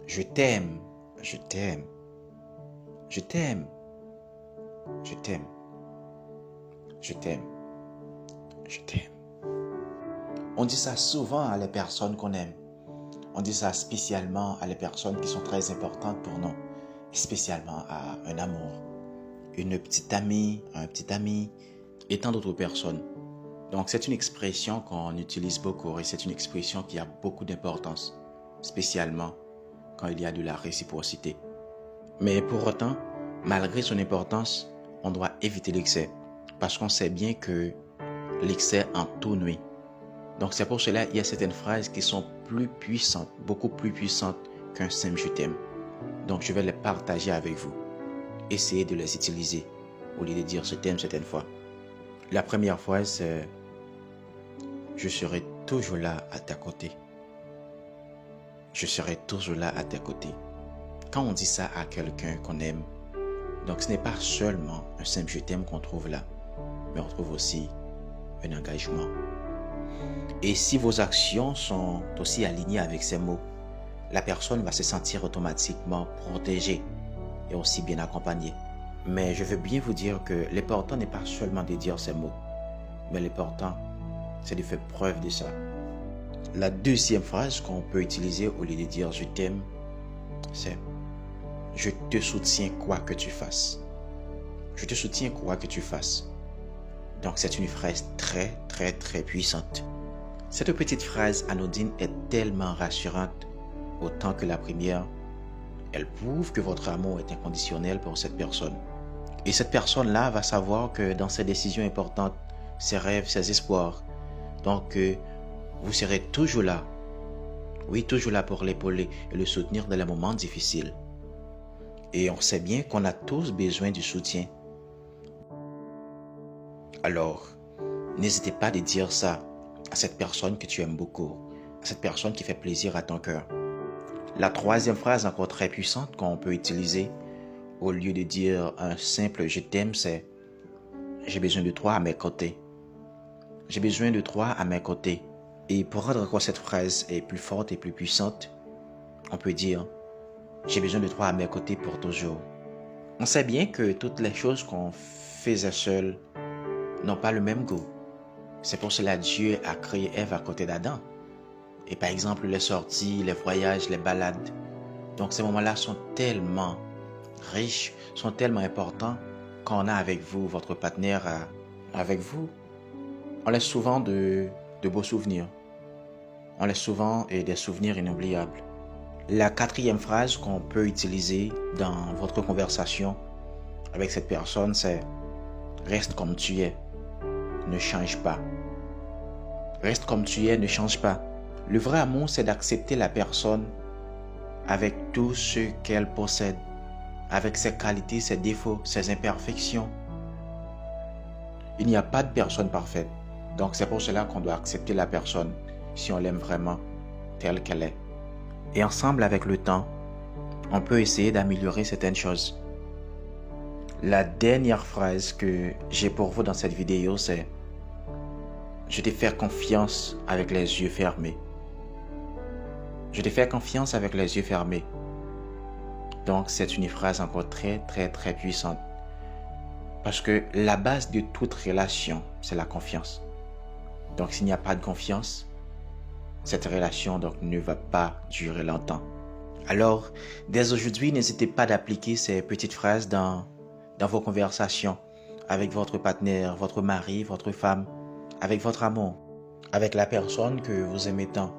Je t'aime, je t'aime, je t'aime, je t'aime, je t'aime, je t'aime. On dit ça souvent à les personnes qu'on aime. On dit ça spécialement à les personnes qui sont très importantes pour nous. Spécialement à un amour, une petite amie, un petit ami et tant d'autres personnes. Donc c'est une expression qu'on utilise beaucoup et c'est une expression qui a beaucoup d'importance, spécialement quand il y a de la réciprocité. Mais pour autant, malgré son importance, on doit éviter l'excès parce qu'on sait bien que l'excès en tout nuit. Donc c'est pour cela qu'il y a certaines phrases qui sont plus puissantes, beaucoup plus puissantes qu'un simple je t'aime. Donc je vais les partager avec vous. Essayez de les utiliser au lieu de dire je t'aime certaines fois. La première phrase c'est je serai toujours là à ta côté. Je serai toujours là à tes côtés. Quand on dit ça à quelqu'un qu'on aime, donc ce n'est pas seulement un simple je t'aime qu'on trouve là, mais on trouve aussi un engagement. Et si vos actions sont aussi alignées avec ces mots, la personne va se sentir automatiquement protégée et aussi bien accompagnée. Mais je veux bien vous dire que l'important n'est pas seulement de dire ces mots, mais l'important, c'est de faire preuve de ça. La deuxième phrase qu'on peut utiliser au lieu de dire je t'aime, c'est je te soutiens quoi que tu fasses. Je te soutiens quoi que tu fasses. Donc c'est une phrase très très très puissante. Cette petite phrase anodine est tellement rassurante, autant que la première. Elle prouve que votre amour est inconditionnel pour cette personne. Et cette personne-là va savoir que dans ses décisions importantes, ses rêves, ses espoirs, donc vous serez toujours là. Oui, toujours là pour l'épauler et le soutenir dans les moments difficiles. Et on sait bien qu'on a tous besoin du soutien. Alors, n'hésitez pas à dire ça à cette personne que tu aimes beaucoup, à cette personne qui fait plaisir à ton cœur. La troisième phrase encore très puissante qu'on peut utiliser au lieu de dire un simple je t'aime, c'est j'ai besoin de toi à mes côtés. J'ai besoin de toi à mes côtés. Et pour rendre encore cette phrase est plus forte et plus puissante, on peut dire j'ai besoin de toi à mes côtés pour toujours. On sait bien que toutes les choses qu'on faisait seul n'ont pas le même goût. C'est pour cela que Dieu a créé Ève à côté d'Adam. Et par exemple, les sorties, les voyages, les balades. Donc ces moments-là sont tellement riches, sont tellement importants qu'on a avec vous, votre partenaire avec vous. On laisse souvent de beaux souvenirs. On laisse souvent des souvenirs inoubliables. La quatrième phrase qu'on peut utiliser dans votre conversation avec cette personne, c'est reste comme tu es, ne change pas. Reste comme tu es, ne change pas. Le vrai amour, c'est d'accepter la personne avec tout ce qu'elle possède, avec ses qualités, ses défauts, ses imperfections. Il n'y a pas de personne parfaite. Donc c'est pour cela qu'on doit accepter la personne si on l'aime vraiment telle qu'elle est. Et ensemble, avec le temps, on peut essayer d'améliorer certaines choses. La dernière phrase que j'ai pour vous dans cette vidéo, c'est je te fais confiance avec les yeux fermés. Je te fais confiance avec les yeux fermés. Donc c'est une phrase encore très très très puissante. Parce que la base de toute relation, c'est la confiance. Donc s'il n'y a pas de confiance, cette relation donc ne va pas durer longtemps. Alors, dès aujourd'hui, n'hésitez pas d'appliquer ces petites phrases dans vos conversations avec votre partenaire, votre mari, votre femme, avec votre amour, avec la personne que vous aimez tant.